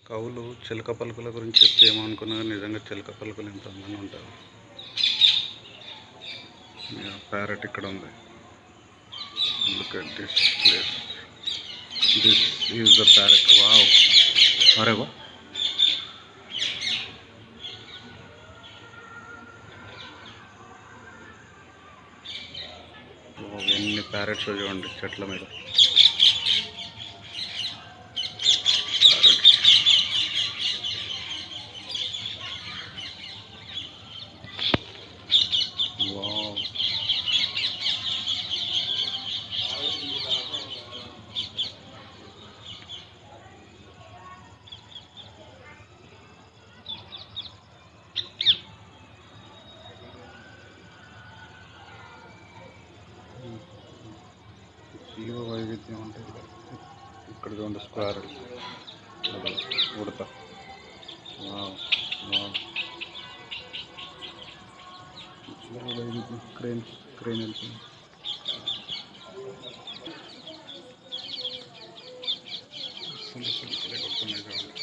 కవులు చిలక పలుకుల గురించి చెప్తే ఏమనుకున్నా నిజంగా చిలక పలుకులు ఎంత అందంగా ఉంటారు. ప్యారెట్ ఇక్కడ ఉంది. Look at this place. This is the parrot. Wow, అరే వా, ఎన్ని ప్యారెట్స్ చూడండి చెట్ల మీద. వావ్, జీవ వైవిధ్యం అంటే ఇక్కడ చూడండి స్క్వేర్, అది ఉడత. జీవ వైవిధ్యం. క్రేన్ వెళ్తుంది. కొడుతున్నాయి చూడండి.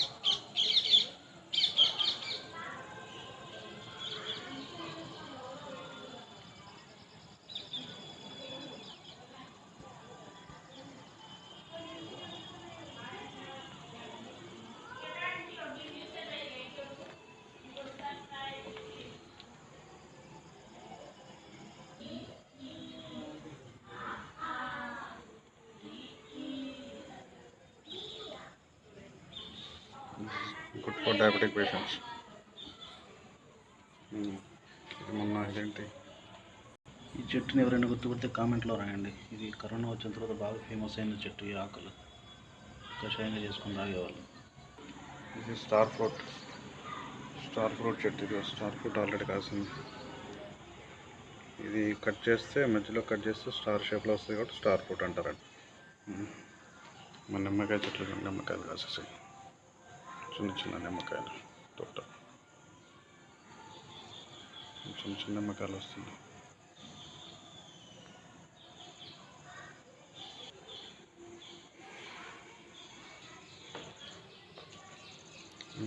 Good for diabetic patients. మొన్న ఇదేంటి, ఈ చెట్టుని ఎవరైనా గుర్తుపడితే కామెంట్లో రాయండి. ఇది కరోనా వచ్చిన తర్వాత బాగా ఫేమస్ అయిన చెట్టు. ఈ ఆకులు కషాయంగా చేసుకుని తాగేవాళ్ళు. ఇది స్టార్ ఫ్రూట్ చెట్టు. ఇది స్టార్ ఫ్రూట్ ఆల్రెడీ కాసింది. ఇది కట్ చేస్తే, మధ్యలో కట్ చేస్తే స్టార్ షేప్లో వస్తుంది కాబట్టి స్టార్ ఫ్రూట్ అంటారండి. మన నిమ్మకాయ చెట్లు నిమ్మకాయలు కాసేసాయి, చిన్న చిన్న నిమ్మకాయలు. తోట చిన్న చిన్న నిమ్మకాయలు వస్తుంది.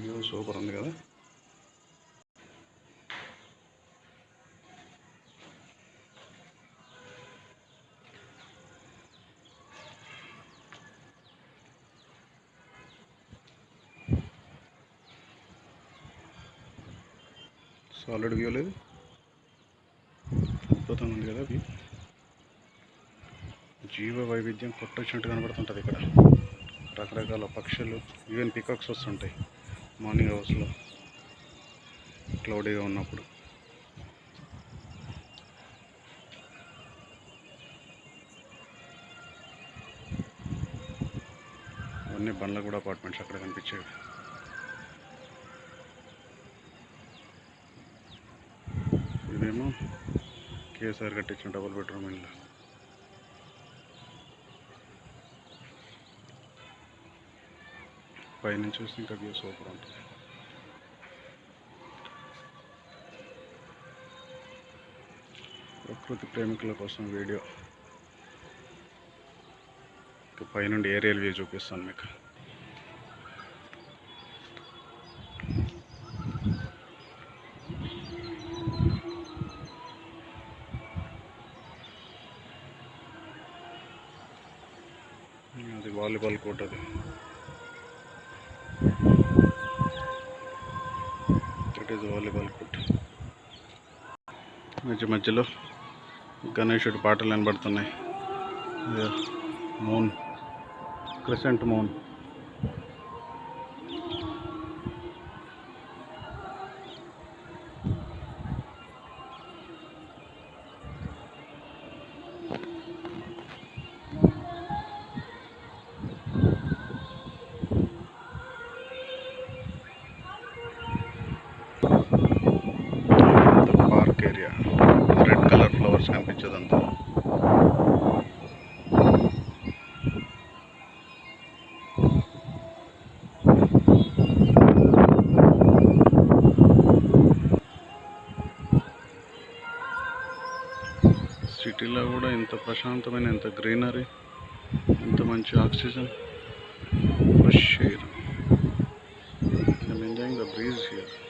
వ్యూ సూపర్ ఉంది కదా. సాలిడ్ వ్యూ లేదు, అద్భుతంగా ఉంది కదా. వ్యూ జీవ వైవిధ్యం కొట్టొచ్చినట్టు కనబడుతుంటుంది ఇక్కడ. రకరకాల పక్షులు, ఈవెన్ పికాక్స్ వస్తుంటాయి మార్నింగ్ అవర్స్లో క్లౌడీగా ఉన్నప్పుడు. అవన్నీ బండ్లగూడ అపార్ట్మెంట్స్ అక్కడ కనిపించేవి. ఇదేమో కేసీఆర్ కట్టించిన డబుల్ బెడ్రూమ్ ఇల్లు. పైనుంచి చూస్తే ఇంకా వ్యూ సూపర్ ఉంటుంది. ప్రకృతి ప్రేమికుల కోసం వీడియో. పైనుండి ఏరియల్ వ్యూ చూపిస్తాను మీకు. అది వాలీబాల్ కోర్ట్. అది దట్ ఈజ్ వాలీబాల్ కోర్ట్. మధ్యలో గణేశుడి పాటలు వినబడుతున్నాయి. Moon, crescent moon. Park area, red colour flowers కనిపించదంతా. సిటీలో కూడా ఇంత ప్రశాంతమైన, ఎంత గ్రీనరీ, ఎంత మంచి oxygen, fresh air. enjoying the breeze here.